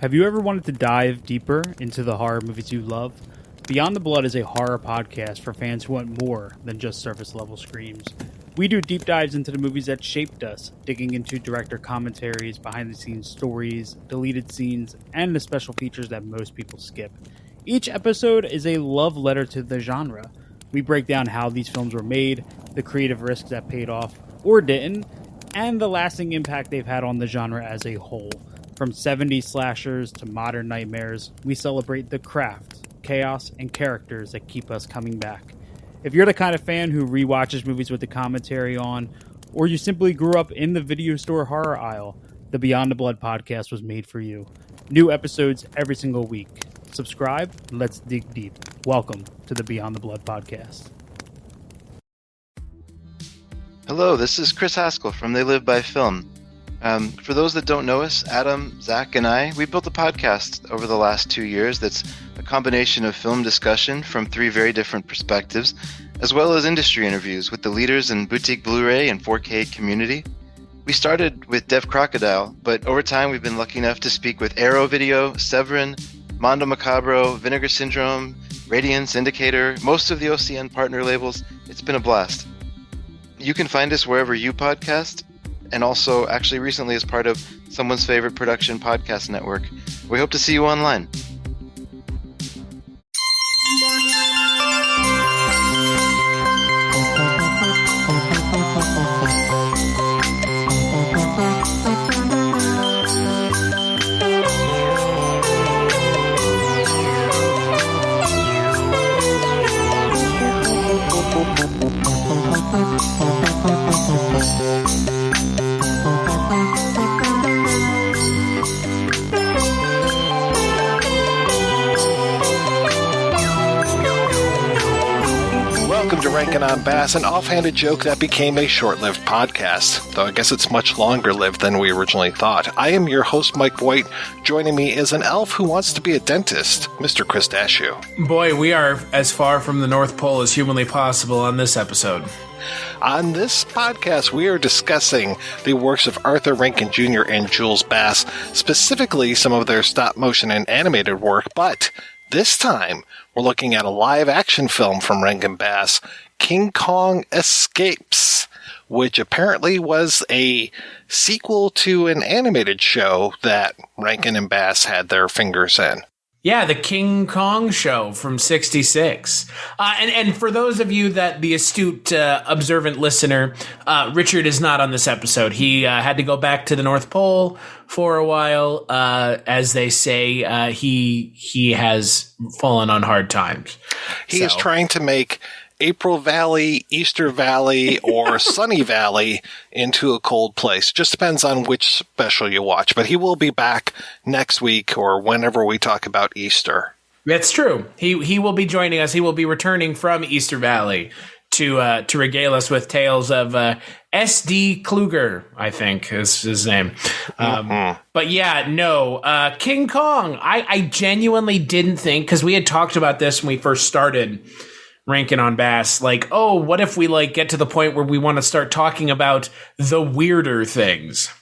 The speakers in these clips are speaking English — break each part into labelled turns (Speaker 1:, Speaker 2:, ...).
Speaker 1: Have you ever wanted to dive deeper into the horror movies you love? Beyond the Blood is a horror podcast for fans who want more than just surface level screams. We do deep dives into the movies that shaped us, digging into director commentaries, behind the scenes stories, deleted scenes, and the special features that most people skip. Each episode is a love letter to the genre. We break down how these films were made, the creative risks that paid off or didn't, and the lasting impact they've had on the genre as a whole. From 70s slashers to modern nightmares, we celebrate the craft, chaos, and characters that keep us coming back. If you're the kind of fan who rewatches movies with the commentary on, or you simply grew up in the video store horror aisle, the Beyond the Blood podcast was made for you. New episodes every single week. Subscribe, and let's dig deep. Welcome to the Beyond the Blood podcast.
Speaker 2: Hello, this is Chris Haskell from They Live by Film. For those that don't know us, Adam, Zach, and I, we built a podcast over the last 2 years that's a combination of film discussion from three very different perspectives, as well as industry interviews with the leaders in boutique Blu-ray and 4K community. We started with Dev Crocodile, but over time we've been lucky enough to speak with Arrow Video, Severin, Mondo Macabro, Vinegar Syndrome, Radiance, Indicator, most of the OCN partner labels. It's been a blast. You can find us wherever you podcast, and also actually recently as part of Someone's Favorite Production Podcast Network. We hope to see you online.
Speaker 3: Welcome to Rankin on Bass, an offhanded joke that became a short-lived podcast, though I guess it's much longer-lived than we originally thought. I am your host, Mike White. Joining me is an elf who wants to be a dentist, Mr. Stachiw.
Speaker 4: Boy, we are as far from the North Pole as humanly possible on this episode.
Speaker 3: On this podcast, we are discussing the works of Arthur Rankin Jr. and Jules Bass, specifically some of their stop-motion and animated work, but this time, we're looking at a live-action film from Rankin Bass, King Kong Escapes, which apparently was a sequel to an animated show that Rankin and Bass had their fingers in.
Speaker 4: Yeah, the King Kong show from '66. And for those of you that the astute, observant listener, Richard is not on this episode. He had to go back to the North Pole for a while. As they say, he has fallen on hard times.
Speaker 3: He is trying to make April Valley, Easter Valley, or Sunny Valley into a cold place. Just depends on which special you watch. But he will be back next week or whenever we talk about Easter.
Speaker 4: That's true. He will be joining us. He will be returning from Easter Valley to regale us with tales of S.D. Kluger, I think is his name. But yeah, no, King Kong. I genuinely didn't think, because we had talked about this when we first started Rankin on Bass, like, oh, what if we get to the point where we want to start talking about the weirder things?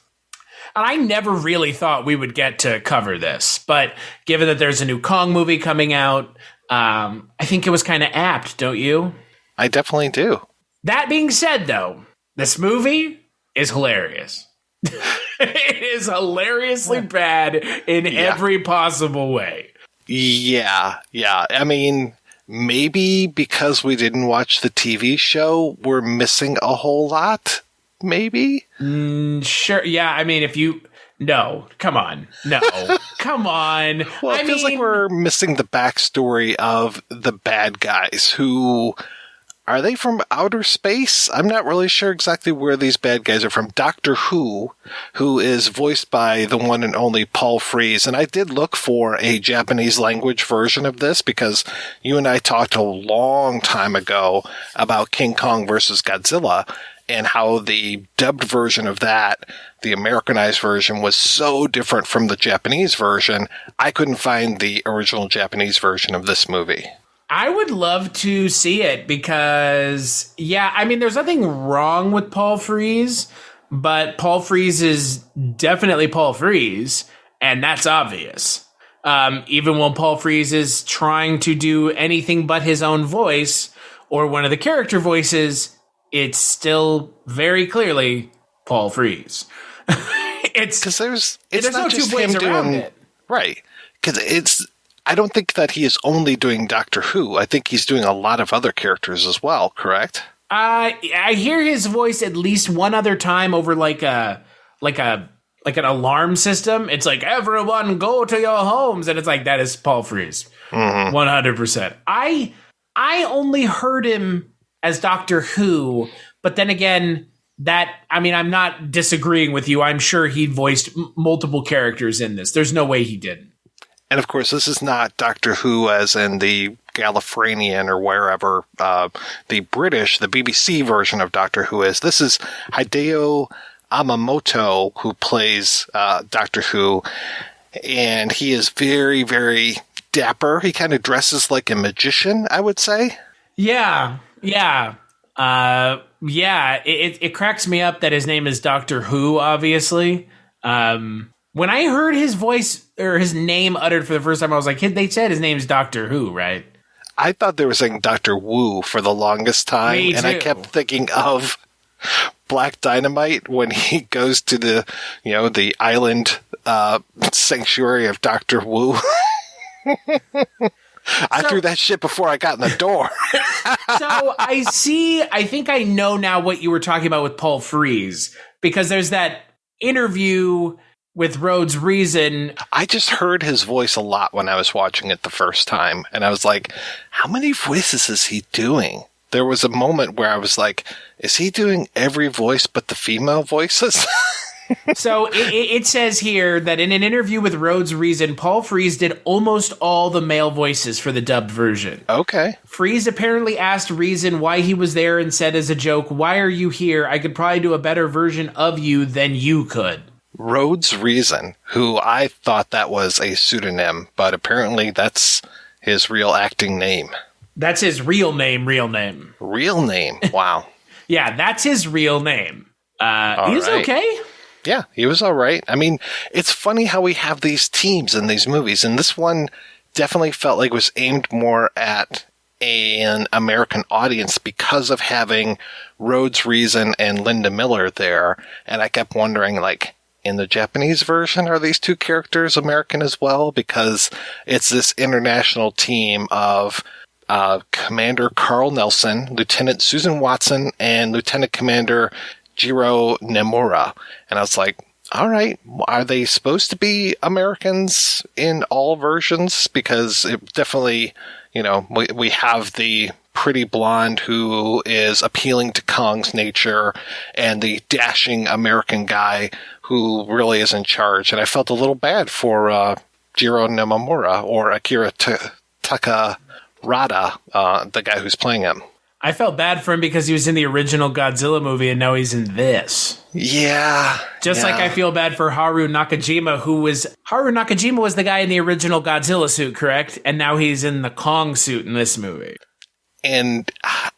Speaker 4: And I never really thought we would get to cover this, but given that there's a new Kong movie coming out, I think it was kind of apt, don't you?
Speaker 3: I definitely do.
Speaker 4: That being said, though, this movie is hilarious. It is hilariously bad in every possible way.
Speaker 3: Yeah. I mean, maybe because we didn't watch the TV show, we're missing a whole lot. Maybe?
Speaker 4: Sure. Yeah, I mean, No, come on. No, come on.
Speaker 3: Well, it feels like we're missing the backstory of the bad guys who... Are they from outer space? I'm not really sure exactly where these bad guys are from. Doctor Who is voiced by the one and only Paul Frees. And I did look for a Japanese language version of this because you and I talked a long time ago about King Kong versus Godzilla and how the dubbed version of that, the Americanized version, was so different from the Japanese version. I couldn't find the original Japanese version of this movie.
Speaker 4: I would love to see it because, yeah, I mean, there's nothing wrong with Paul Frees, but Paul Frees is definitely Paul Frees. and that's obvious. Even when Paul Frees is trying to do anything but his own voice or one of the character voices, it's still very clearly Paul Frees. It's
Speaker 3: because there's
Speaker 4: no
Speaker 3: not
Speaker 4: two
Speaker 3: just
Speaker 4: ways
Speaker 3: him
Speaker 4: around
Speaker 3: doing
Speaker 4: it.
Speaker 3: right. Because I don't think that he is only doing Doctor Who. I think he's doing a lot of other characters as well. Correct?
Speaker 4: I hear his voice at least one other time over like an alarm system. It's like, everyone go to your homes, and it's like, that is Paul Frees, 100%. I only heard him as Doctor Who, but then again, I'm not disagreeing with you. I'm sure he voiced multiple characters in this. There's no way he didn't.
Speaker 3: And of course, this is not Doctor Who as in the Gallifreyan or wherever the BBC version of Doctor Who is. This is Hideo Yamamoto who plays Doctor Who, and he is very, very dapper. He kind of dresses like a magician, I would say.
Speaker 4: Yeah. It cracks me up that his name is Doctor Who, obviously. When I heard his voice or his name uttered for the first time, I was like, they said his name's Doctor Who, right?
Speaker 3: I thought they were saying Doctor Wu for the longest time,
Speaker 4: Me
Speaker 3: and
Speaker 4: too.
Speaker 3: I kept thinking of Black Dynamite when he goes to the island sanctuary of Doctor Wu. I threw that shit before I got in the door.
Speaker 4: So I think I know now what you were talking about with Paul Frees, because there's that interview with Rhodes Reason.
Speaker 3: I just heard his voice a lot when I was watching it the first time, and I was like, how many voices is he doing? There was a moment where I was like, is he doing every voice but the female voices?
Speaker 4: So it says here that in an interview with Rhodes Reason, Paul Frees did almost all the male voices for the dubbed version.
Speaker 3: Okay.
Speaker 4: Frees apparently asked Reason why he was there and said as a joke, "Why are you here? I could probably do a better version of you than you could."
Speaker 3: Rhodes Reason, who I thought that was a pseudonym, but apparently that's his real acting name.
Speaker 4: That's his real name.
Speaker 3: Real name. Wow.
Speaker 4: Yeah, that's his real name. He's
Speaker 3: right.
Speaker 4: okay.
Speaker 3: Yeah, he was all right. I mean, it's funny how we have these teams in these movies, and this one definitely felt like it was aimed more at an American audience because of having Rhodes Reason and Linda Miller there. And I kept wondering, like, in the Japanese version, are these two characters American as well? Because it's this international team of Commander Carl Nelson, Lieutenant Susan Watson, and Lieutenant Commander Jiro Nemura. And I was like, all right, are they supposed to be Americans in all versions? Because it definitely, we have the pretty blonde who is appealing to Kong's nature and the dashing American guy who really is in charge. And I felt a little bad for Jiro Nemura or Akira Takarada, the guy who's playing him.
Speaker 4: I felt bad for him because he was in the original Godzilla movie and now he's in this.
Speaker 3: Yeah.
Speaker 4: Just like I feel bad for Haru Nakajima, Haru Nakajima was the guy in the original Godzilla suit, correct? And now he's in the Kong suit in this movie.
Speaker 3: And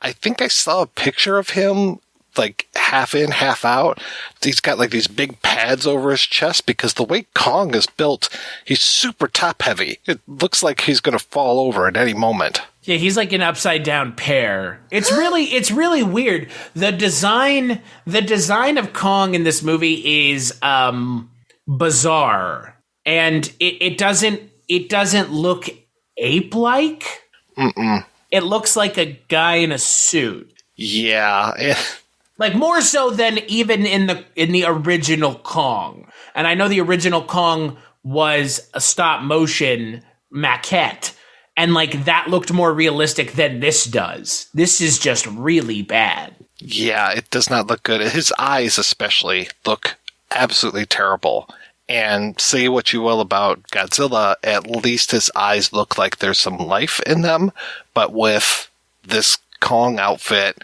Speaker 3: I think I saw a picture of him, like half in, half out. He's got like these big pads over his chest because the way Kong is built, he's super top heavy. It looks like he's going to fall over at any moment.
Speaker 4: Yeah, he's like an upside down pear. It's really weird. The design of Kong in this movie is bizarre, and it doesn't look ape-like. It looks like a guy in a suit.
Speaker 3: Yeah.
Speaker 4: Like more so than even in the original Kong. And I know the original Kong was a stop motion maquette. And, like, that looked more realistic than this does. This is just really bad.
Speaker 3: Yeah, it does not look good. His eyes especially look absolutely terrible. And say what you will about Godzilla, at least his eyes look like there's some life in them. But with this Kong outfit,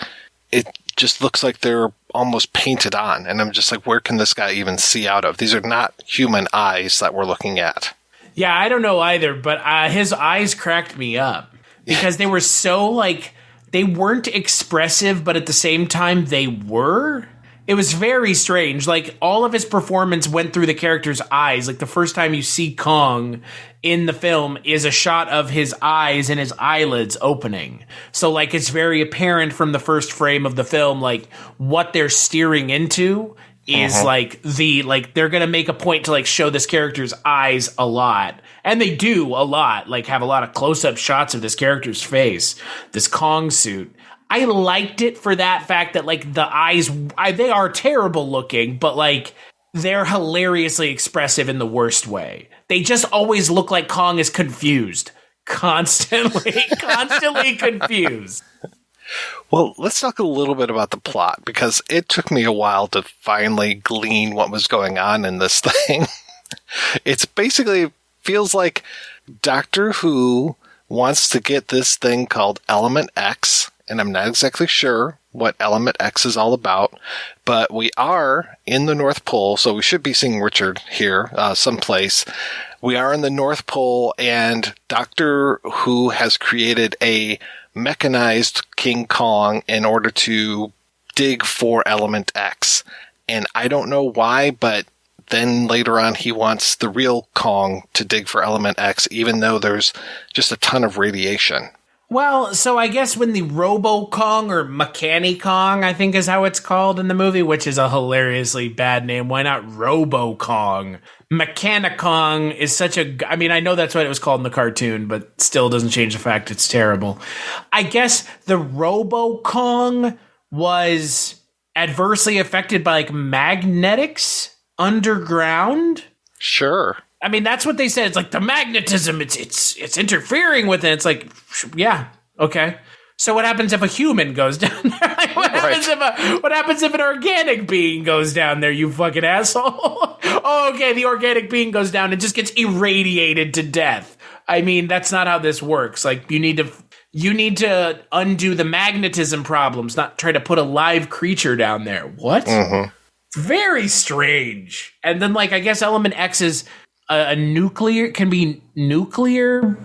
Speaker 3: it just looks like they're almost painted on. And I'm just like, where can this guy even see out of? These are not human eyes that we're looking at.
Speaker 4: Yeah, I don't know either, but his eyes cracked me up because they were so, like, they weren't expressive, but at the same time they were. It was very strange. Like, all of his performance went through the character's eyes. Like, the first time you see Kong in the film is a shot of his eyes and his eyelids opening. So, like, it's very apparent from the first frame of the film, like, what they're steering into is, like, they're gonna make a point to, like, show this character's eyes a lot. And they do a lot. Like, have a lot of close-up shots of this character's face. This Kong suit. I liked it for that fact that, like, the eyes, they are terrible looking, but, like, they're hilariously expressive in the worst way. They just always look like Kong is confused. Constantly confused.
Speaker 3: Well, let's talk a little bit about the plot, because it took me a while to finally glean what was going on in this thing. It's basically, feels like Doctor Who wants to get this thing called Element X, and I'm not exactly sure what Element X is all about, but we are in the North Pole, so we should be seeing Richard here someplace. We are in the North Pole, and Doctor Who has created a mechanized King Kong in order to dig for Element X. And I don't know why, but then later on he wants the real Kong to dig for Element X, even though there's just a ton of radiation.
Speaker 4: Well, so I guess when the Robo Kong, or Mechani Kong, I think is how it's called in the movie, which is a hilariously bad name. Why not Robo Kong? Mechanicong is such a... I mean, I know that's what it was called in the cartoon, but still doesn't change the fact it's terrible. I guess the Robo Kong was adversely affected by, like, magnetics underground?
Speaker 3: Sure.
Speaker 4: I mean, that's what they said. It's like the magnetism, it's interfering with it. It's like, yeah, okay. So what happens if a human goes down there? Like, what happens if an organic being goes down there, you fucking asshole? Oh, okay, the organic being goes down and just gets irradiated to death. I mean, that's not how this works. Like, you need to undo the magnetism problems, not try to put a live creature down there. What? It's very strange. And then, like, I guess Element X is can be nuclearized.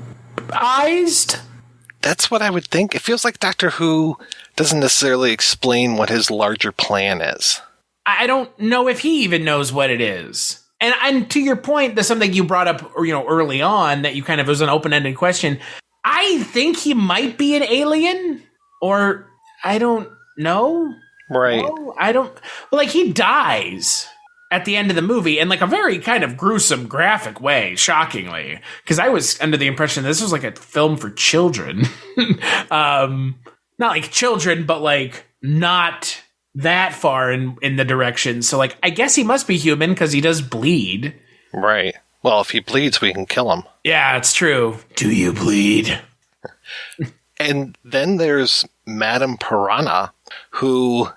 Speaker 3: That's what I would think. It feels like Doctor Who doesn't necessarily explain what his larger plan is.
Speaker 4: I don't know if he even knows what it is. And to your point, there's something you brought up, early on that you kind of was an open-ended question. I think he might be an alien, or I don't know.
Speaker 3: Right.
Speaker 4: No, I don't. Like, he dies at the end of the movie in, like, a very kind of gruesome, graphic way, shockingly. Because I was under the impression this was like a film for children. Not like children, but, like, not that far in the direction. So, like, I guess he must be human because he does bleed.
Speaker 3: Right. Well, if he bleeds, we can kill him.
Speaker 4: Yeah, it's true. Do you bleed?
Speaker 3: And then there's Madame Piranha, who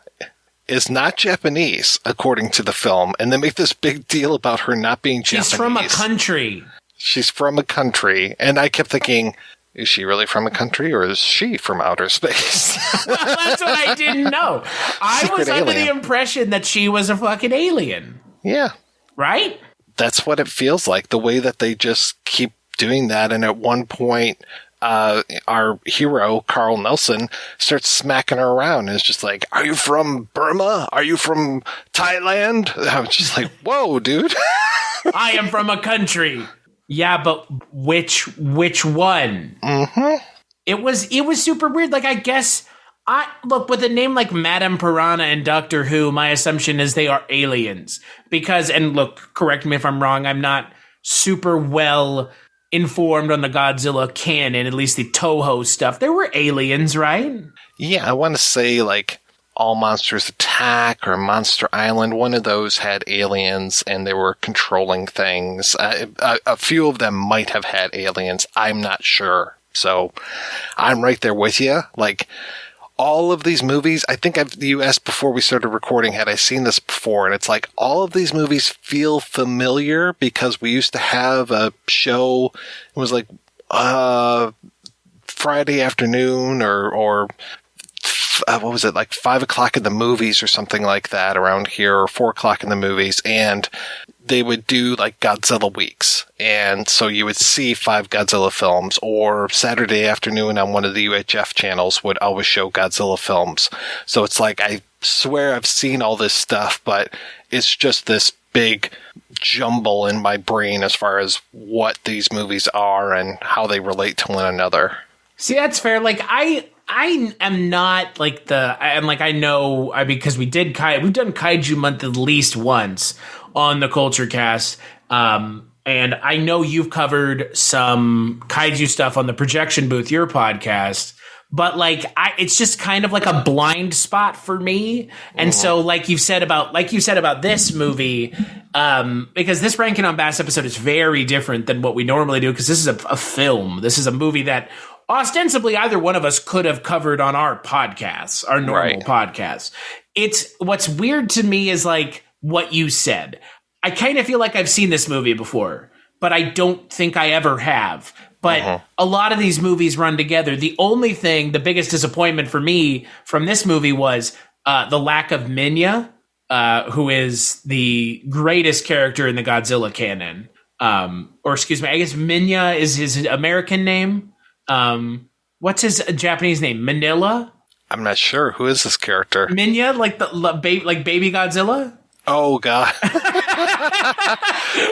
Speaker 3: is not Japanese, according to the film. And they make this big deal about her not being Japanese.
Speaker 4: She's from a country.
Speaker 3: She's from a country. And I kept thinking, is she really from a country, or is she from outer space?
Speaker 4: Well, that's what I didn't know. I was under the impression that she was a fucking alien.
Speaker 3: Yeah.
Speaker 4: Right?
Speaker 3: That's what it feels like, the way that they just keep doing that. And at one point, our hero, Carl Nelson, starts smacking her around and is just like, are you from Burma? Are you from Thailand? I was just like, whoa, dude.
Speaker 4: I am from a country. Yeah, but which one?
Speaker 3: Mm-hmm.
Speaker 4: It was super weird. Like, I guess, look, with a name like Madame Piranha and Doctor Who, my assumption is they are aliens. Because, and look, correct me if I'm wrong, I'm not super well informed on the Godzilla canon, at least the Toho stuff. There were aliens, right? Yeah,
Speaker 3: I want to say, like, All Monsters Attack or Monster Island, one of those had aliens and they were controlling things. A few of them might have had aliens. I'm not sure. So I'm right there with you. Like, all of these movies, I think you asked before we started recording, had I seen this before? And it's like, all of these movies feel familiar because we used to have a show, it was like Friday afternoon or what was it, like 5 o'clock in the movies or something like that around here, or 4 o'clock in the movies. And they would do like Godzilla weeks. And so you would see 5 Godzilla films, or Saturday afternoon on one of the UHF channels would always show Godzilla films. So it's like, I swear I've seen all this stuff, but it's just this big jumble in my brain as far as what these movies are and how they relate to one another.
Speaker 4: See, that's fair. Like, I am not like because we've done Kaiju Month at least once on the Culture Cast. And I know you've covered some Kaiju stuff on the Projection Booth, your podcast. But like, it's just kind of like a blind spot for me. And so like you said about this movie, because this Rankin on Bass episode is very different than what we normally do, because this is a film. This is a movie that ostensibly either one of us could have covered on our podcasts, our normal podcasts. It's what's weird to me is like what you said. I kind of feel like I've seen this movie before, but I don't think I ever have. But a lot of these movies run together. The biggest disappointment for me from this movie was the lack of Minya, who is the greatest character in the Godzilla canon. Or excuse me, I guess Minya is his American name. What's his Japanese name? Manila?
Speaker 3: I'm not sure. Who is this character?
Speaker 4: Minya, like Baby Godzilla?
Speaker 3: Oh, God.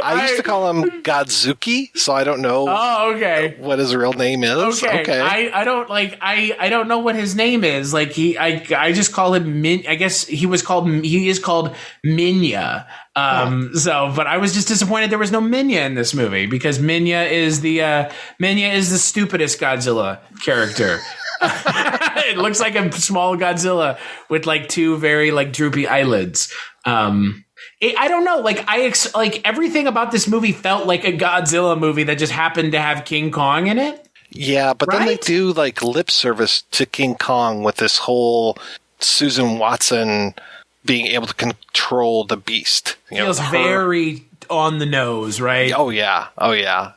Speaker 3: I used to call him Godzuki, so I don't know what his real name is. Okay.
Speaker 4: I don't know what his name is. Like I just call him I guess he is called Minya. But I was just disappointed there was no Minya in this movie, because Minya is the stupidest Godzilla character. It looks like a small Godzilla with like 2 very like droopy eyelids. I don't know. Like like everything about this movie felt like a Godzilla movie that just happened to have King Kong in it.
Speaker 3: Yeah, but then they do like lip service to King Kong with this whole Susan Watson being able to control the beast.
Speaker 4: Feels very on the nose, right?
Speaker 3: Oh yeah.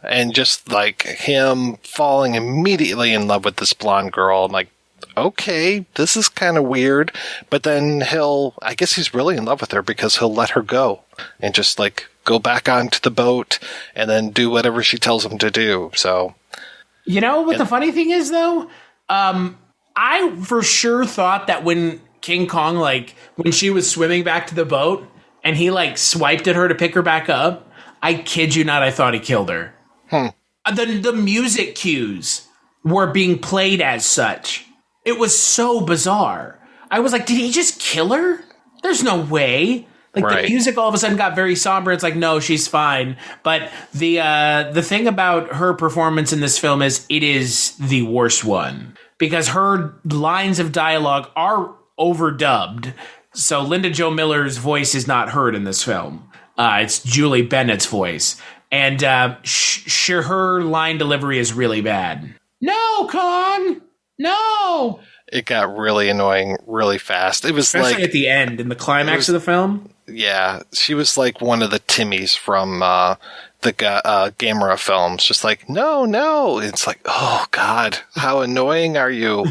Speaker 3: And just like him falling immediately in love with this blonde girl, like, okay, this is kind of weird. But then I guess he's really in love with her, because he'll let her go and just like go back onto the boat and then do whatever she tells him to do. So,
Speaker 4: you know what the funny thing is though? I for sure thought that when King Kong, like when she was swimming back to the boat and he like swiped at her to pick her back up, I kid you not, I thought he killed her. The music cues were being played as such. It was so bizarre. I was like, did he just kill her? There's no way. Like the music all of a sudden got very somber. It's like, no, she's fine. But the thing about her performance in this film is it is the worst one, because her lines of dialogue are overdubbed. So Linda Jo Miller's voice is not heard in this film. It's Julie Bennett's voice. And her line delivery is really bad. No, Kong! No!
Speaker 3: It got really annoying really fast. It was
Speaker 4: especially
Speaker 3: like
Speaker 4: at the end, in the climax of the film.
Speaker 3: Yeah, she was like one of the Timmys from the Gamera films. Just like, no. It's like, oh, God, how annoying are you?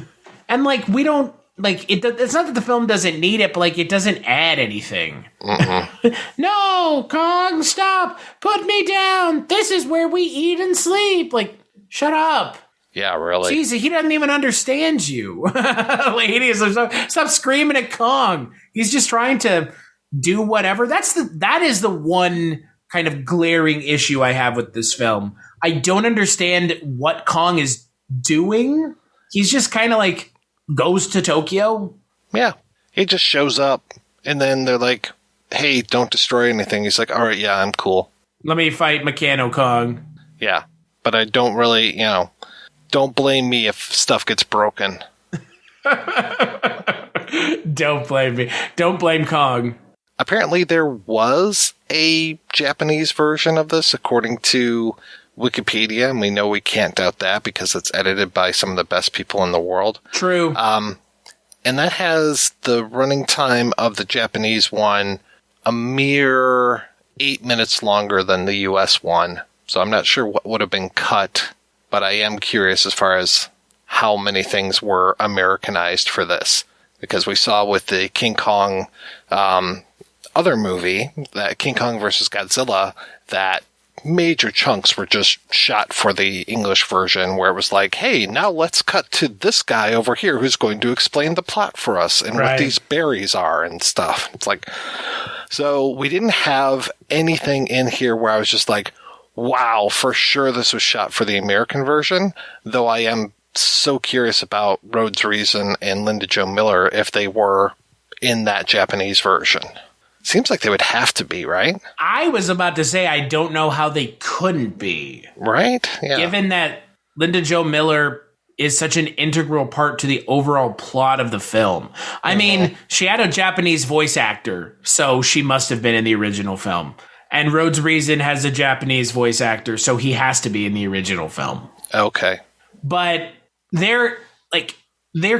Speaker 4: And like, we don't... Like, it's not that the film doesn't need it, but, like, it doesn't add anything. No, Kong, stop! Put me down! This is where we eat and sleep! Like, shut up!
Speaker 3: Yeah, really?
Speaker 4: Jesus, he doesn't even understand you. Ladies, stop screaming at Kong. He's just trying to do whatever. That is the one kind of glaring issue I have with this film. I don't understand what Kong is doing. He's just kind of like... goes to Tokyo?
Speaker 3: Yeah. He just shows up, and then they're like, hey, don't destroy anything. He's like, all right, yeah, I'm cool.
Speaker 4: Let me fight Mechano Kong.
Speaker 3: Yeah. But I don't really, don't blame me if stuff gets broken.
Speaker 4: Don't blame me. Don't blame Kong.
Speaker 3: Apparently there was a Japanese version of this, according to Wikipedia, and we know we can't doubt that because it's edited by some of the best people in the world.
Speaker 4: True.
Speaker 3: And that has the running time of the Japanese one a mere 8 minutes longer than the US one. So I'm not sure what would have been cut, but I am curious as far as how many things were Americanized for this. Because we saw with the King Kong other movie, that King Kong versus Godzilla, that major chunks were just shot for the English version, where it was like, hey, now let's cut to this guy over here who's going to explain the plot for us and what these berries are and stuff. It's like, so we didn't have anything in here where I was just like, wow, for sure this was shot for the American version, though I am so curious about Rhodes Reason and Linda Jo Miller if they were in that Japanese version. Seems like they would have to be, right?
Speaker 4: I was about to say I don't know how they couldn't be.
Speaker 3: Right? Yeah.
Speaker 4: Given that Linda Jo Miller is such an integral part to the overall plot of the film. I mean, she had a Japanese voice actor, so she must have been in the original film. And Rhodes Reason has a Japanese voice actor, so he has to be in the original film.
Speaker 3: Okay.
Speaker 4: But their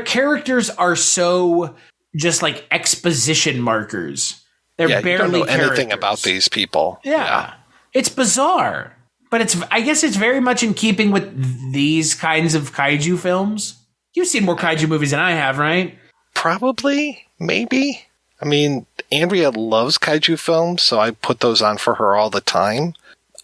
Speaker 4: characters are so just like exposition markers. They're barely
Speaker 3: you don't know anything
Speaker 4: characters.
Speaker 3: about these people.
Speaker 4: Yeah. It's bizarre. But I guess it's very much in keeping with these kinds of kaiju films. You've seen more kaiju movies than I have, right?
Speaker 3: Probably. Maybe. I mean, Andrea loves kaiju films, so I put those on for her all the time.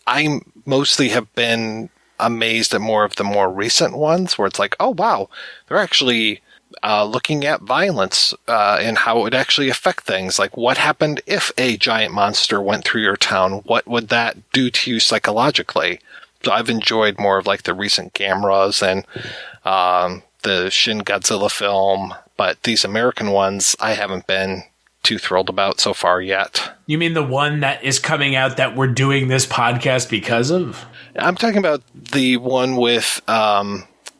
Speaker 3: I mostly have been amazed at more of the more recent ones, where it's like, oh, wow, they're actually looking at violence and how it would actually affect things. Like, what happened if a giant monster went through your town? What would that do to you psychologically? So I've enjoyed more of like the recent Gamras and the Shin Godzilla film, but these American ones I haven't been too thrilled about so far yet.
Speaker 4: You mean the one that is coming out that we're doing this podcast because of?
Speaker 3: I'm talking about the one with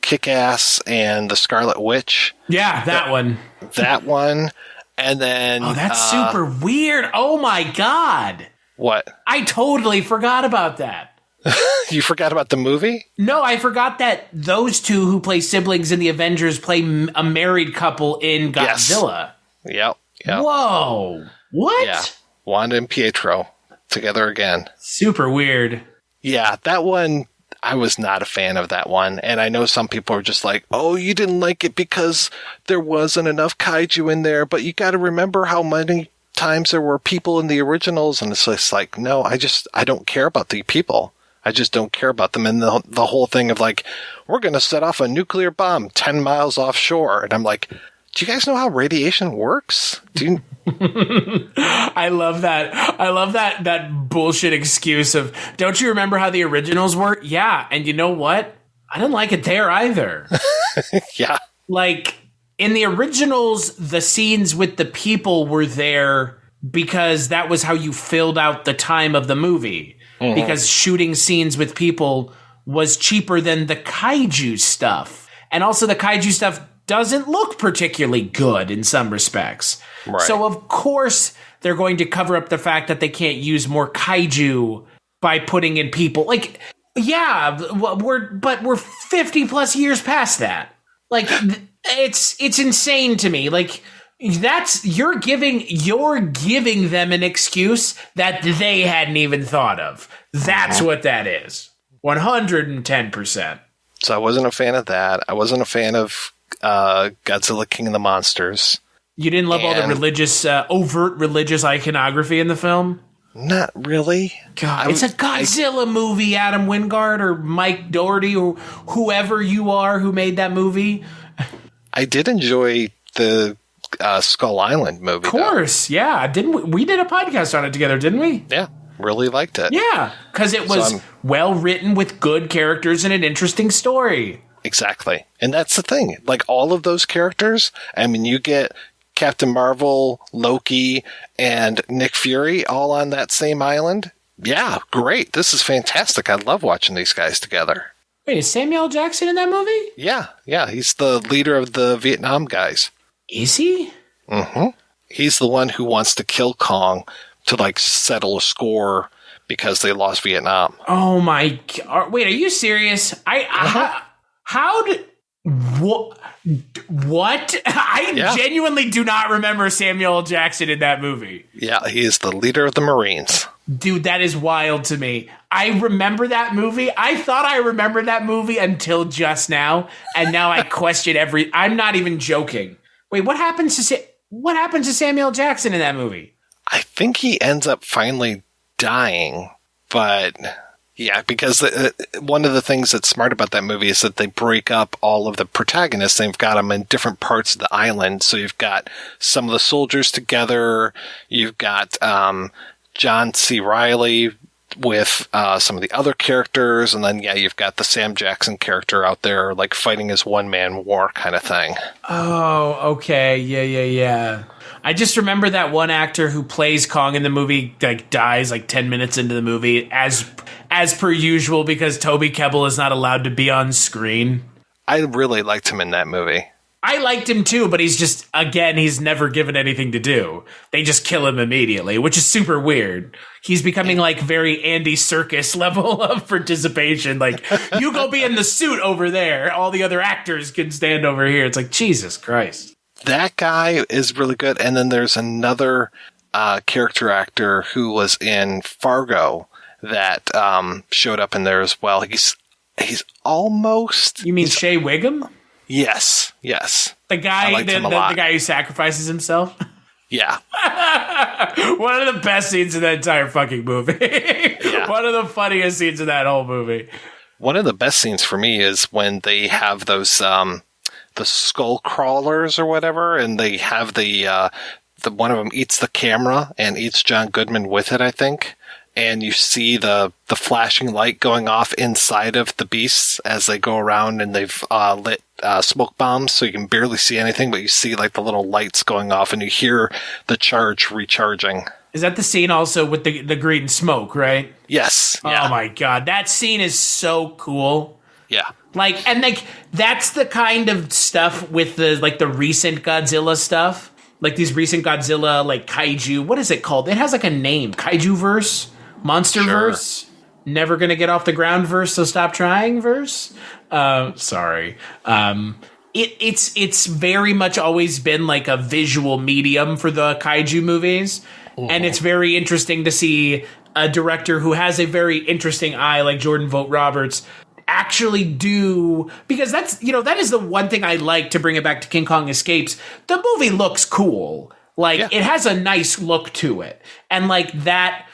Speaker 3: Kick-Ass and the Scarlet Witch.
Speaker 4: Yeah, that one.
Speaker 3: That one. And then...
Speaker 4: Oh, that's super weird. Oh, my God.
Speaker 3: What?
Speaker 4: I totally forgot about that.
Speaker 3: You forgot about the movie?
Speaker 4: No, I forgot that those two who play siblings in the Avengers play a married couple in Godzilla.
Speaker 3: Yes. Yep.
Speaker 4: Whoa. What?
Speaker 3: Yeah. Wanda and Pietro together again.
Speaker 4: Super weird.
Speaker 3: Yeah, that one, I was not a fan of that one. And I know some people are just like, oh, you didn't like it because there wasn't enough kaiju in there. But you got to remember how many times there were people in the originals. And it's just like, no, I don't care about the people. I just don't care about them. And the whole thing of like, we're going to set off a nuclear bomb 10 miles offshore. And I'm like, do you guys know how radiation works? Do you...
Speaker 4: I love that. I love that bullshit excuse of, don't you remember how the originals were? Yeah. And you know what? I didn't like it there either.
Speaker 3: Yeah.
Speaker 4: Like, in the originals, the scenes with the people were there because that was how you filled out the time of the movie. Mm-hmm. Because shooting scenes with people was cheaper than the kaiju stuff. And also the kaiju stuff doesn't look particularly good in some respects. Right. So, of course, they're going to cover up the fact that they can't use more kaiju by putting in people. Like, yeah, we're 50 plus years past that. Like, it's insane to me. Like, you're giving them an excuse that they hadn't even thought of. That's what that is. 110%.
Speaker 3: So I wasn't a fan of that. I wasn't a fan of Godzilla King of the Monsters.
Speaker 4: You didn't love all the religious, overt religious iconography in the film?
Speaker 3: Not really.
Speaker 4: God, it's a Godzilla movie, Adam Wingard or Mike Doherty or whoever you are who made that movie.
Speaker 3: I did enjoy the Skull Island movie.
Speaker 4: Of course, yeah. Didn't we did a podcast on it together, didn't we?
Speaker 3: Yeah, really liked it.
Speaker 4: Yeah, because it was well written with good characters and an interesting story.
Speaker 3: Exactly. And that's the thing. Like, all of those characters, I mean, you get Captain Marvel, Loki, and Nick Fury all on that same island. Yeah, great. This is fantastic. I love watching these guys together.
Speaker 4: Wait, is Samuel L. Jackson in that movie?
Speaker 3: Yeah. He's the leader of the Vietnam guys.
Speaker 4: Is he?
Speaker 3: Mm-hmm. He's the one who wants to kill Kong to, like, settle a score because they lost Vietnam.
Speaker 4: Oh, my God. Wait, are you serious? What? I genuinely do not remember Samuel L. Jackson in that movie.
Speaker 3: Yeah, he is the leader of the Marines.
Speaker 4: Dude, that is wild to me. I remember that movie. I thought I remembered that movie until just now, and now I question I'm not even joking. Wait, what happens to Samuel L. Jackson in that movie?
Speaker 3: I think he ends up finally dying, but yeah, because one of the things that's smart about that movie is that they break up all of the protagonists. They've got them in different parts of the island. So you've got some of the soldiers together. You've got John C. Reilly with some of the other characters, and then you've got the Sam Jackson character out there like fighting his one-man war kind of thing.
Speaker 4: Oh, okay. Yeah. I just remember that one actor who plays Kong in the movie like dies like 10 minutes into the movie as per usual because Toby Kebbell is not allowed to be on screen.
Speaker 3: I really liked him in that movie.
Speaker 4: I liked him too, but he's never given anything to do. They just kill him immediately, which is super weird. He's becoming like very Andy Serkis level of participation. Like, you go be in the suit over there. All the other actors can stand over here. It's like, Jesus Christ.
Speaker 3: That guy is really good. And then there's another character actor who was in Fargo that showed up in there as well. He's almost...
Speaker 4: You mean Shea Wiggum?
Speaker 3: Yes.
Speaker 4: The guy, the guy who sacrifices himself?
Speaker 3: Yeah.
Speaker 4: One of the best scenes in that entire fucking movie. Yeah. One of the funniest scenes in that whole movie.
Speaker 3: One of the best scenes for me is when they have those the skull crawlers or whatever, and they have the one of them eats the camera and eats John Goodman with it, I think. And you see the flashing light going off inside of the beasts as they go around, and they've lit smoke bombs, so you can barely see anything, but you see like the little lights going off, and you hear the charge recharging.
Speaker 4: Is that the scene also with the green smoke, right?
Speaker 3: Yes.
Speaker 4: Yeah. Oh my God. That scene is so cool.
Speaker 3: Yeah.
Speaker 4: That's the kind of stuff with the recent Godzilla stuff. Like these recent Godzilla, like kaiju, what is it called? It has like a name. Kaiju verse? Monster verse? Sure. Never gonna get off the ground verse, so stop trying verse? Sorry. It's very much always been like a visual medium for the kaiju movies. Mm-hmm. And it's very interesting to see a director who has a very interesting eye like Jordan Vogt-Roberts actually do, because that is the one thing I like, to bring it back to King Kong Escapes. The movie looks cool. It has a nice look to it. And that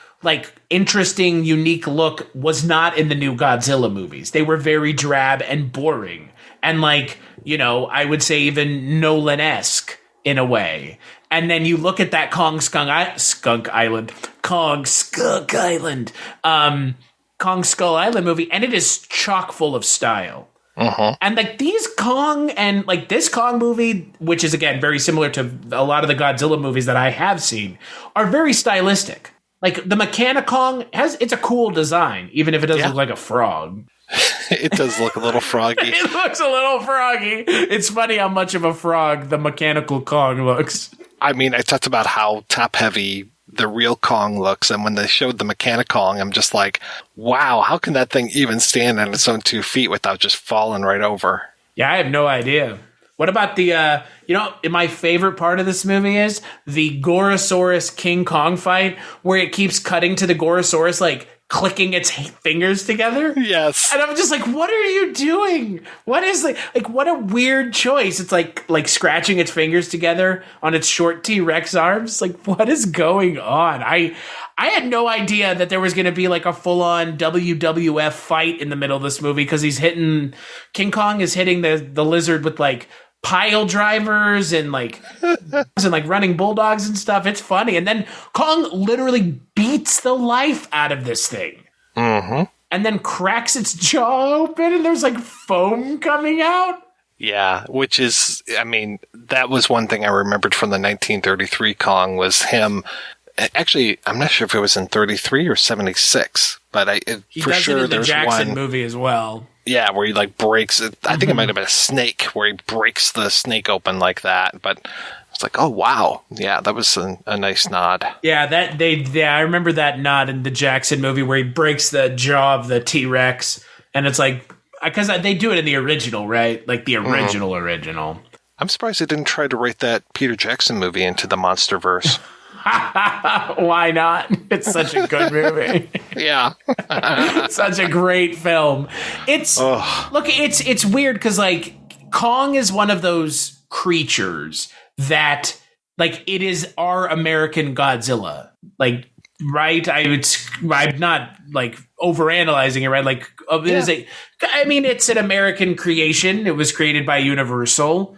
Speaker 4: interesting, unique look was not in the new Godzilla movies. They were very drab and boring. And I would say even Nolan-esque in a way. And then you look at that Kong Skull Island movie, and it is chock full of style. Uh-huh. And these Kong and this Kong movie, which is again very similar to a lot of the Godzilla movies that I have seen, are very stylistic. The Mechani-Kong it's a cool design, even if it doesn't look like a frog.
Speaker 3: It does look a little froggy.
Speaker 4: It looks a little froggy. It's funny how much of a frog the mechanical Kong looks.
Speaker 3: I mean, I talked about how top heavy the real Kong looks, and when they showed the Mechani-Kong, I'm just like, wow, how can that thing even stand on its own 2 feet without just falling right over?
Speaker 4: Yeah, I have no idea. What about the, my favorite part of this movie is the Gorosaurus King Kong fight, where it keeps cutting to the Gorosaurus, clicking its fingers together.
Speaker 3: Yes.
Speaker 4: And I'm just like, what are you doing? What is what a weird choice. It's like scratching its fingers together on its short T-Rex arms. What is going on? I had no idea that there was going to be a full-on WWF fight in the middle of this movie, because King Kong is hitting the lizard with pile drivers and running bulldogs and stuff. It's funny. And then Kong literally beats the life out of this thing. Mm-hmm. And then cracks its jaw open, and there's foam coming out.
Speaker 3: Yeah, which is, that was one thing I remembered from the 1933 Kong was him. Actually, I'm not sure if it was in 33 or 76, but
Speaker 4: he for does sure it in the Jackson movie as well.
Speaker 3: Yeah, where he breaks it. I think it might have been a snake, where he breaks the snake open like that. But it's oh wow, yeah, that was a nice nod.
Speaker 4: Yeah, I remember that nod in the Jackson movie where he breaks the jaw of the T-Rex, and it's because they do it in the original, right? The original.
Speaker 3: I'm surprised they didn't try to write that Peter Jackson movie into the MonsterVerse.
Speaker 4: Why not? It's such a good movie.
Speaker 3: Yeah.
Speaker 4: Such a great film. It's weird because Kong is one of those creatures that like it is our American Godzilla. Like, right? I'm not like overanalyzing it, right? Like, it's an American creation. It was created by Universal.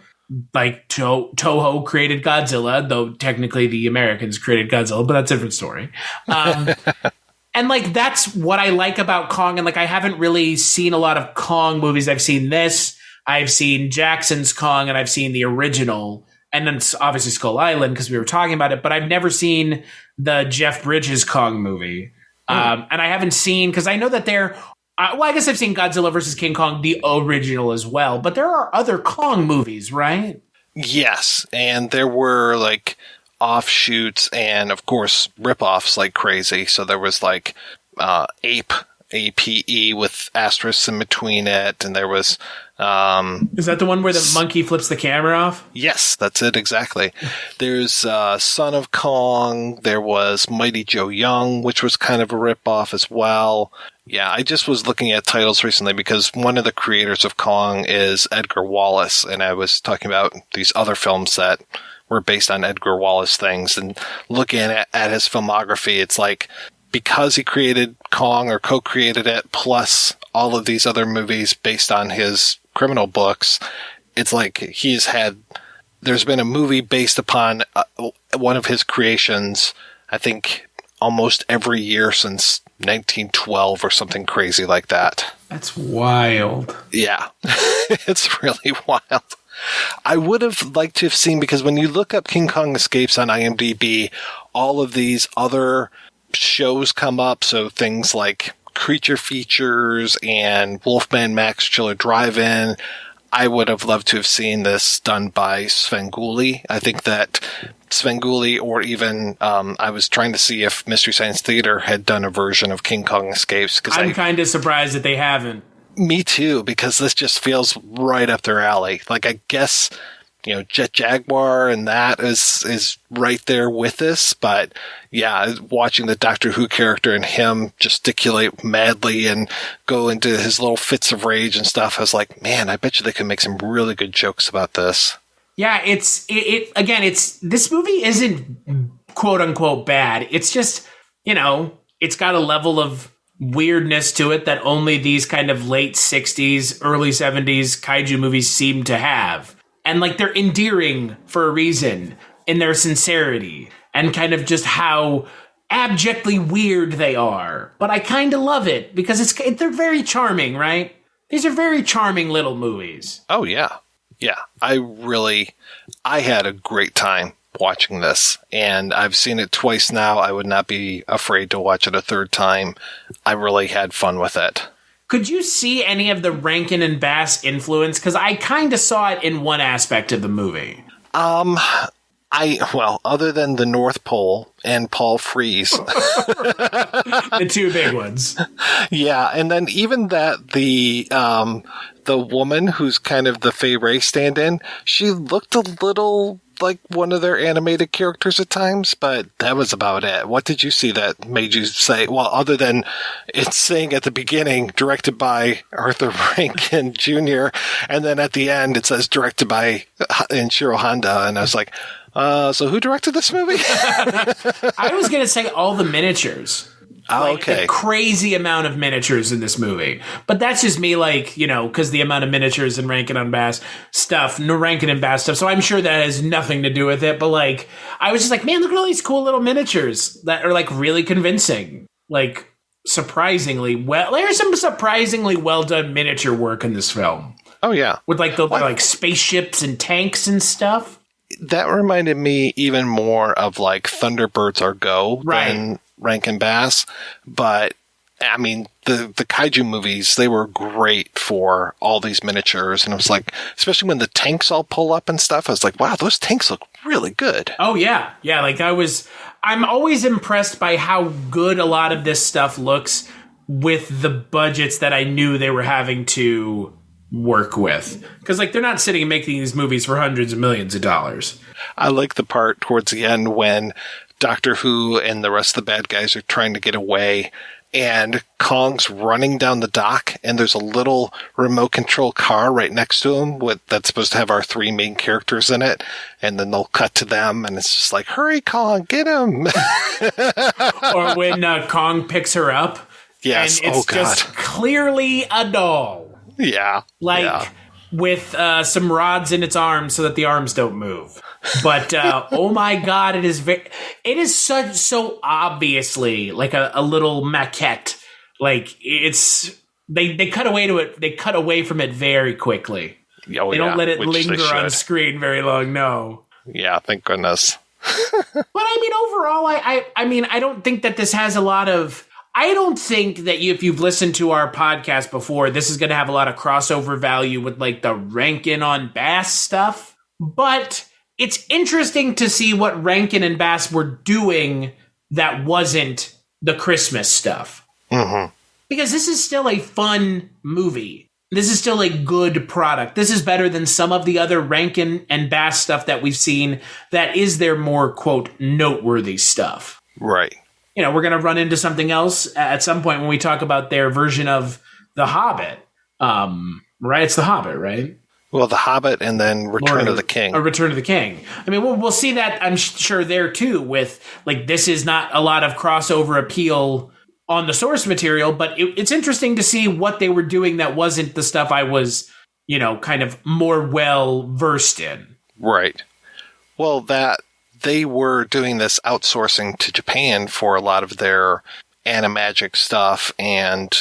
Speaker 4: Like Toho created Godzilla, though technically the Americans created Godzilla, but that's a different story. And like that's what I like about Kong. And like I haven't really seen a lot of Kong movies. I've seen this, I've seen Jackson's Kong, and I've seen the original, and then obviously Skull Island because we were talking about it. But I've never seen the Jeff Bridges Kong movie, and I haven't seen because I know that there. I guess I've seen Godzilla versus King Kong, the original as well, but there are other Kong movies, right?
Speaker 3: Yes, and there were like offshoots and, of course, ripoffs like crazy. So there was like Ape, APE with asterisks in between it, and there was...
Speaker 4: Is that the one where the monkey flips the camera off?
Speaker 3: Yes, that's it, exactly. There's Son of Kong, there was Mighty Joe Young, which was kind of a ripoff as well. Yeah, I just was looking at titles recently because one of the creators of Kong is Edgar Wallace, and I was talking about these other films that were based on Edgar Wallace things, and looking at his filmography, it's like, because he created Kong or co-created it, plus all of these other movies based on his criminal books, it's like there's been a movie based upon one of his creations, I think, almost every year since 1912 or something crazy like that.
Speaker 4: That's wild.
Speaker 3: Yeah, it's really wild. I would have liked to have seen, because when you look up King Kong Escapes on IMDb, all of these other shows come up. So things like Creature Features and Wolfman Max Chiller Drive-In. I would have loved to have seen this done by Svengoolie. I think that Svengoolie, or even I was trying to see if Mystery Science Theater had done a version of King Kong Escapes.
Speaker 4: I'm kind of surprised that they haven't.
Speaker 3: Me too, because this just feels right up their alley. Like, I guess, Jet Jaguar and that is right there with this. But yeah, watching the Doctor Who character and him gesticulate madly and go into his little fits of rage and stuff, I was like, man, I bet you they could make some really good jokes about this.
Speaker 4: Yeah, it's this movie isn't quote unquote bad. It's just, it's got a level of weirdness to it that only these kind of late 60s, early 70s kaiju movies seem to have. And like they're endearing for a reason in their sincerity and kind of just how abjectly weird they are. But I kind of love it because they're very charming, right? These are very charming little movies.
Speaker 3: Oh, yeah. Yeah. I had a great time watching this, and I've seen it twice now. I would not be afraid to watch it a third time. I really had fun with it.
Speaker 4: Could you see any of the Rankin and Bass influence? Because I kind of saw it in one aspect of the movie.
Speaker 3: Other than the North Pole and Paul Frees.
Speaker 4: The two big ones.
Speaker 3: Yeah, and then even that the woman who's kind of the Fay Wray stand-in, she looked a little like one of their animated characters at times, but that was about it. What did you see that made you say, well, other than it's saying at the beginning, directed by Arthur Rankin Jr., and then at the end it says directed by Inshiro Honda, and I was like, so who directed this movie?
Speaker 4: I was going to say all the miniatures.
Speaker 3: Okay.
Speaker 4: A crazy amount of miniatures in this movie. But that's just me, because the amount of miniatures in Rankin and Bass stuff. So I'm sure that has nothing to do with it. But, I was just like, man, look at all these cool little miniatures that are, really convincing. Surprisingly well. There's some surprisingly well done miniature work in this film.
Speaker 3: Oh, yeah.
Speaker 4: With, spaceships and tanks and stuff.
Speaker 3: That reminded me even more of, Thunderbirds Are Go than Rankin Bass, but I mean the kaiju movies, they were great for all these miniatures, and it was especially when the tanks all pull up and stuff, I was like, wow, those tanks look really good.
Speaker 4: Oh yeah, I'm always impressed by how good a lot of this stuff looks with the budgets that I knew they were having to work with, because they're not sitting and making these movies for hundreds of millions of dollars.
Speaker 3: I like the part towards the end when Doctor Who and the rest of the bad guys are trying to get away, and Kong's running down the dock, and there's a little remote control car right next to him that's supposed to have our three main characters in it, and then they'll cut to them, and it's just like, hurry, Kong, get him!
Speaker 4: Or when Kong picks her up,
Speaker 3: yes,
Speaker 4: and it's just clearly a doll.
Speaker 3: Yeah.
Speaker 4: With some rods in its arms so that the arms don't move. But oh my god, it is so obviously like a little maquette. Like they cut away to it. They cut away from it very quickly. They don't let it linger on screen very long. No.
Speaker 3: Yeah, thank goodness.
Speaker 4: But I mean, overall, I don't think that this has a lot of. I don't think that if you've listened to our podcast before, this is going to have a lot of crossover value with like the Rankin on Bass stuff. But it's interesting to see what Rankin and Bass were doing that wasn't the Christmas stuff.
Speaker 3: Mm-hmm.
Speaker 4: Because this is still a fun movie. This is still a good product. This is better than some of the other Rankin and Bass stuff that we've seen that is their more, quote, noteworthy stuff.
Speaker 3: Right.
Speaker 4: You know, we're going to run into something else at some point when we talk about their version of The Hobbit. Right? It's The Hobbit, right?
Speaker 3: Well, The Hobbit and then Return of the King.
Speaker 4: Or Return of the King. I mean, we'll see that, I'm sure, there, too, with, like, this is not a lot of crossover appeal on the source material, but it's interesting to see what they were doing that wasn't the stuff I was, you know, kind of more well-versed in.
Speaker 3: Right. Well, they were doing this outsourcing to Japan for a lot of their animagic stuff and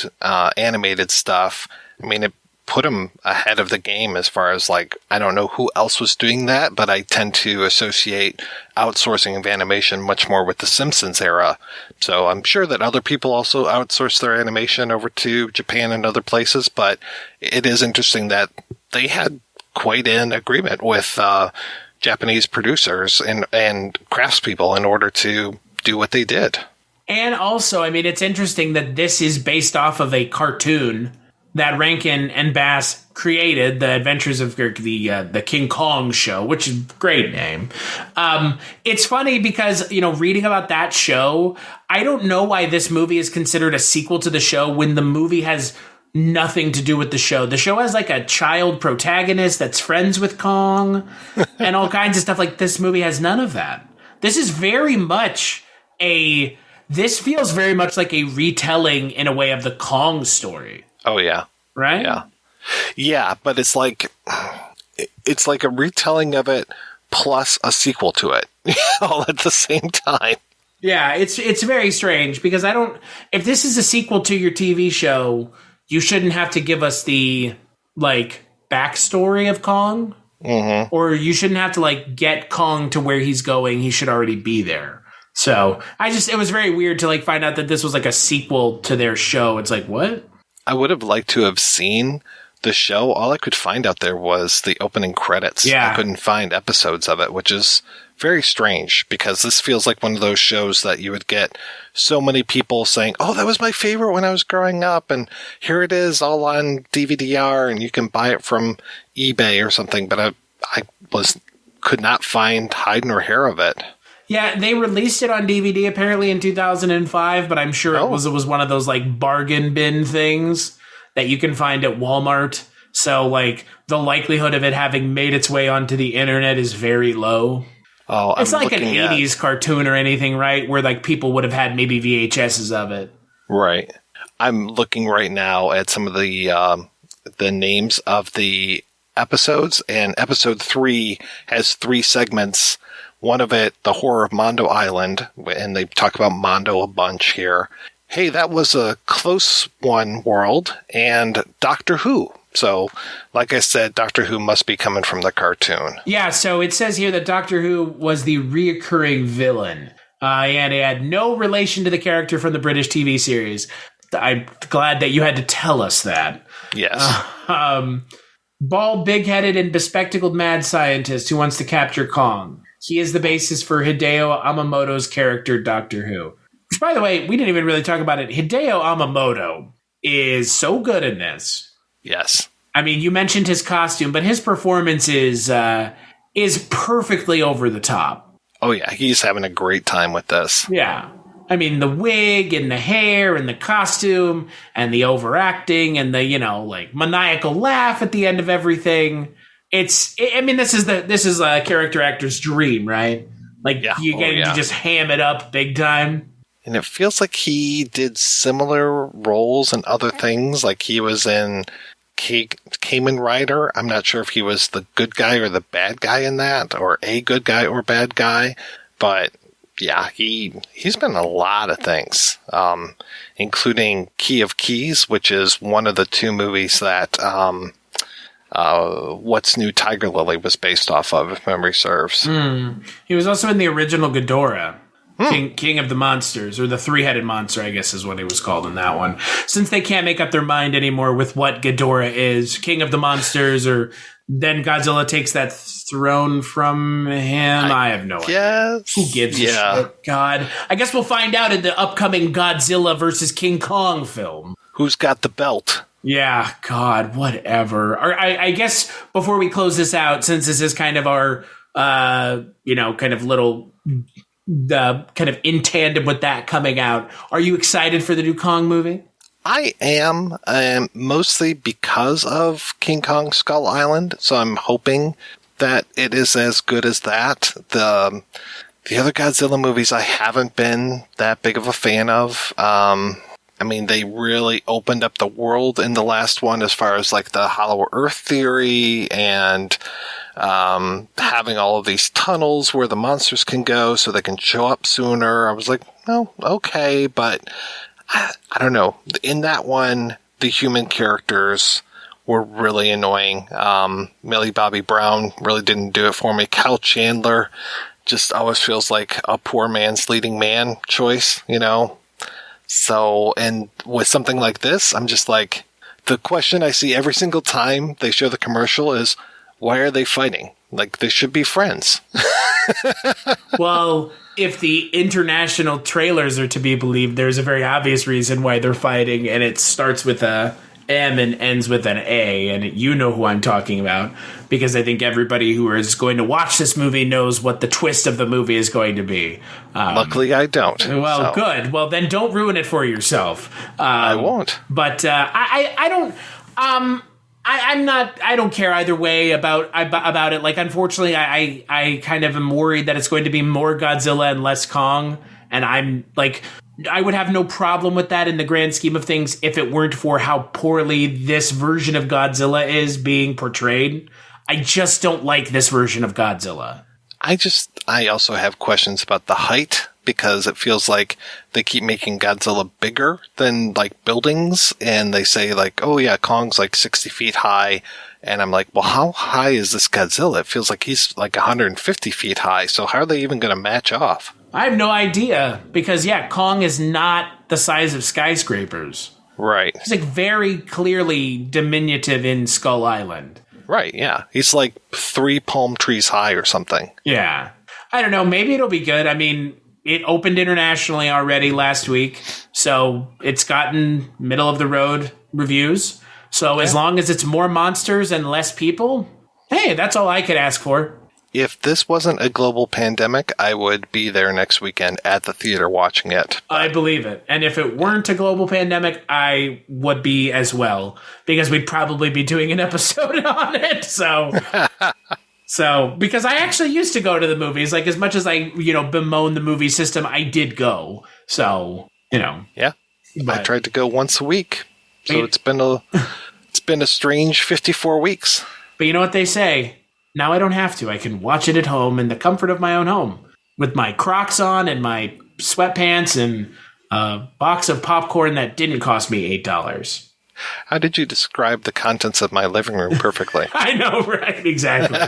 Speaker 3: animated stuff. I mean, it put them ahead of the game as far as, like, I don't know who else was doing that, but I tend to associate outsourcing of animation much more with the Simpsons era. So I'm sure that other people also outsource their animation over to Japan and other places, but it is interesting that they had quite an agreement with Japanese producers and craftspeople in order to do what they did.
Speaker 4: And also, I mean, it's interesting that this is based off of a cartoon that Rankin and Bass created, The Adventures of the King Kong show, which is a great name. It's funny because, you know, reading about that show, I don't know why this movie is considered a sequel to the show when the movie has nothing to do with the show. The show has like a child protagonist that's friends with Kong and all kinds of stuff. Like, this movie has none of that. This is very much this feels very much like a retelling in a way of the Kong story.
Speaker 3: Oh, yeah.
Speaker 4: Right?
Speaker 3: Yeah. Yeah, but it's like a retelling of it plus a sequel to it all at the same time.
Speaker 4: Yeah, it's very strange because if this is a sequel to your TV show, you shouldn't have to give us the, like, backstory of Kong.
Speaker 3: Mm-hmm.
Speaker 4: Or you shouldn't have to, like, get Kong to where he's going. He should already be there. So it was very weird to, like, find out that this was like a sequel to their show. It's like, what?
Speaker 3: I would have liked to have seen the show. All I could find out there was the opening credits.
Speaker 4: Yeah.
Speaker 3: I couldn't find episodes of it, which is very strange because this feels like one of those shows that you would get so many people saying, oh, that was my favorite when I was growing up, and here it is all on DVD-R, and you can buy it from eBay or something, but I could not find hide nor hair of it.
Speaker 4: Yeah, they released it on DVD apparently in 2005, but I'm sure it was one of those like bargain bin things that you can find at Walmart. So like the likelihood of it having made its way onto the internet is very low.
Speaker 3: Oh,
Speaker 4: it's like an 80s cartoon or anything, right? Where like people would have had maybe VHSs of it.
Speaker 3: Right. I'm looking right now at some of the names of the episodes, and episode 3 has 3 segments. One of it, The Horror of Mondo Island, and they talk about Mondo a bunch here. Hey, that was a close one, world, and Doctor Who. So, like I said, Doctor Who must be coming from the cartoon.
Speaker 4: Yeah, so it says here that Doctor Who was the reoccurring villain, and it had no relation to the character from the British TV series. I'm glad that you had to tell us that.
Speaker 3: Yes.
Speaker 4: Bald, big-headed, and bespectacled mad scientist who wants to capture Kong. He is the basis for Hideo Amamoto's character, Doctor Who. Which, by the way, we didn't even really talk about it. Hideo Amamoto is so good in this.
Speaker 3: Yes.
Speaker 4: I mean, you mentioned his costume, but his performance is perfectly over the top.
Speaker 3: Oh, yeah. He's having a great time with this.
Speaker 4: Yeah. I mean, the wig and the hair and the costume and the overacting and the, like maniacal laugh at the end of everything. This is a character actor's dream, right? Like you get to just ham it up big time.
Speaker 3: And it feels like he did similar roles in other things. Like he was in Kamen Rider. I'm not sure if he was the good guy or the bad guy in that, or a good guy or bad guy. But yeah, he's been in a lot of things, including Key of Keys, which is one of the two movies that What's New Tiger Lily was based off of, if memory serves.
Speaker 4: He was also in the original Ghidorah. King of the Monsters, or the three-headed monster, I guess is what he was called in that one. Since they can't make up their mind anymore with what Ghidorah is, King of the Monsters, or then Godzilla takes that throne from him. I have no idea. Who gives a shit? God. I guess we'll find out in the upcoming Godzilla versus King Kong film.
Speaker 3: Who's got the belt?
Speaker 4: Yeah, God, whatever. I guess before we close this out, since this is kind of our, kind of little... kind of in tandem with that coming out. Are you excited for the new Kong movie?
Speaker 3: I am, mostly because of King Kong Skull Island, so I'm hoping that it is as good as that. The other Godzilla movies I haven't been that big of a fan of. They really opened up the world in the last one as far as like the Hollow Earth theory and having all of these tunnels where the monsters can go so they can show up sooner. I was like, oh, okay, but I don't know. In that one, the human characters were really annoying. Millie Bobby Brown really didn't do it for me. Kyle Chandler just always feels like a poor man's leading man choice, So, and with something like this, I'm just like, the question I see every single time they show the commercial is, why are they fighting? Like, they should be friends.
Speaker 4: Well, if the international trailers are to be believed, there's a very obvious reason why they're fighting, and it starts with a M and ends with an A, and you know who I'm talking about, because I think everybody who is going to watch this movie knows what the twist of the movie is going to be.
Speaker 3: Luckily, I don't.
Speaker 4: Well, good. Well, then don't ruin it for yourself.
Speaker 3: I won't.
Speaker 4: But I don't... I don't care either way about it. Like, unfortunately, I kind of am worried that it's going to be more Godzilla and less Kong. And I'm like, I would have no problem with that in the grand scheme of things if it weren't for how poorly this version of Godzilla is being portrayed. I just don't like this version of Godzilla.
Speaker 3: I also have questions about the height, because it feels like they keep making Godzilla bigger than like buildings, and they say like, oh yeah, Kong's like 60 feet high, and I'm like, well, how high is this Godzilla? It feels like he's like 150 feet high, so how are they even going to match off?
Speaker 4: I have no idea, because Kong is not the size of skyscrapers.
Speaker 3: Right.
Speaker 4: He's like very clearly diminutive in Skull Island.
Speaker 3: Right, yeah. He's like 3 palm trees high or something.
Speaker 4: Yeah. I don't know. Maybe it'll be good. I mean, it opened internationally already last week, so it's gotten middle-of-the-road reviews. So as long as it's more monsters and less people, hey, that's all I could ask for.
Speaker 3: If this wasn't a global pandemic, I would be there next weekend at the theater watching it.
Speaker 4: I believe it. And if it weren't a global pandemic, I would be as well, because we'd probably be doing an episode on it. So, because I actually used to go to the movies, like as much as I, bemoan the movie system, I did go. So,
Speaker 3: Yeah. I tried to go once a week. So it's been a strange 54 weeks.
Speaker 4: But you know what they say? Now I don't have to. I can watch it at home in the comfort of my own home with my Crocs on and my sweatpants and a box of popcorn that didn't cost me $8.
Speaker 3: How did you describe the contents of my living room perfectly?
Speaker 4: I know, right? Exactly.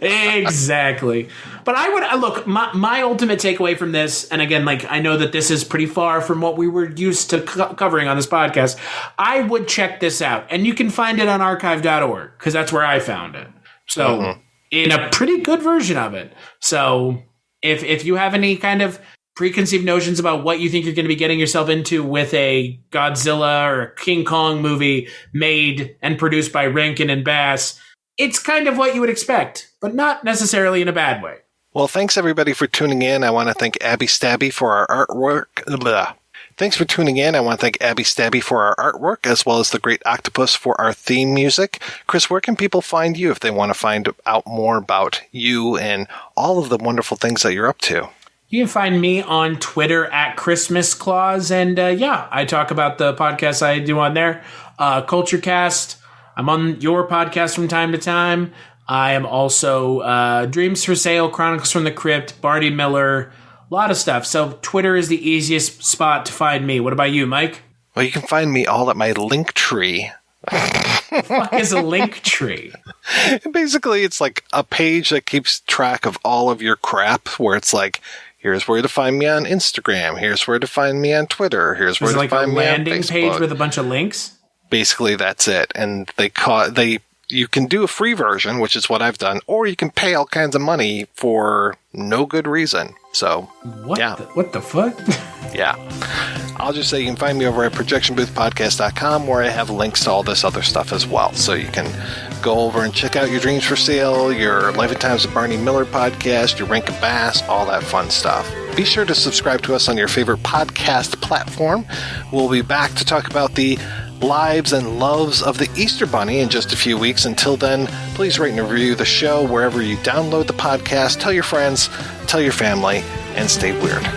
Speaker 4: Exactly. But I would look, my ultimate takeaway from this, and again, like, I know that this is pretty far from what we were used to covering on this podcast. I would check this out, and you can find it on archive.org, because that's where I found it. So, in a pretty good version of it. So, if you have any kind of preconceived notions about what you think you're going to be getting yourself into with a Godzilla or a King Kong movie made and produced by Rankin and Bass, it's kind of what you would expect, but not necessarily in a bad way.
Speaker 3: Well, thanks everybody for tuning in. I want to thank Abby Stabby for our artwork. Blah. Thanks for tuning in. I want to thank Abby Stabby for our artwork, as well as the Great Octopus for our theme music. Chris, where can people find you if they want to find out more about you and all of the wonderful things that you're up to?
Speaker 4: You can find me on Twitter at Christmas Claus, and I talk about the podcasts I do on there. Culture Cast. I'm on your podcast from time to time. I am also Dreams for Sale, Chronicles from the Crypt, Barney Miller, a lot of stuff. So Twitter is the easiest spot to find me. What about you, Mike?
Speaker 3: Well, you can find me all at my link tree.
Speaker 4: What is a link tree?
Speaker 3: Basically, it's like a page that keeps track of all of your crap, where it's like, here's where to find me on Instagram, here's where to find me on Twitter, here's where to find me on Facebook. Is it like a landing page
Speaker 4: with a bunch of links?
Speaker 3: Basically, that's it. And you can do a free version, which is what I've done, or you can pay all kinds of money for no good reason. So,
Speaker 4: what the fuck?
Speaker 3: Yeah. I'll just say you can find me over at projectionboothpodcast.com, where I have links to all this other stuff as well. So you can go over and check out your Dreams for Sale, your Life and Times of Barney Miller podcast, your Rankin Bass, all that fun stuff. Be sure to subscribe to us on your favorite podcast platform. We'll be back to talk about the lives and loves of the Easter Bunny in just a few weeks. Until then, please rate and review the show wherever you download the podcast. Tell your friends, tell your family, and stay weird.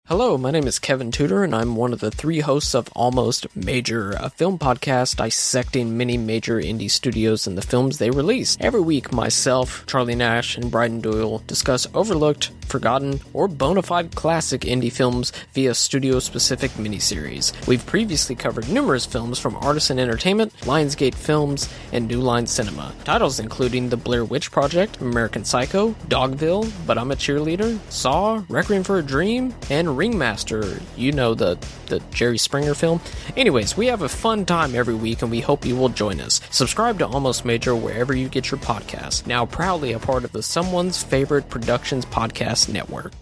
Speaker 5: Hello, my name is Kevin Tudor, and I'm one of the 3 hosts of Almost Major, a film podcast dissecting many major indie studios and the films they release. Every week, myself, Charlie Nash, and Bryden Doyle discuss overlooked, forgotten, or bona fide classic indie films via studio-specific miniseries. We've previously covered numerous films from Artisan Entertainment, Lionsgate Films, and New Line Cinema. Titles including The Blair Witch Project, American Psycho, Dogville, But I'm a Cheerleader, Saw, Requiem for a Dream, and Ringmaster, you know, the Jerry Springer film. Anyways, we have a fun time every week, and we hope you will join us. Subscribe to Almost Major wherever you get your podcasts. Now proudly a part of the Someone's Favorite Productions podcast network.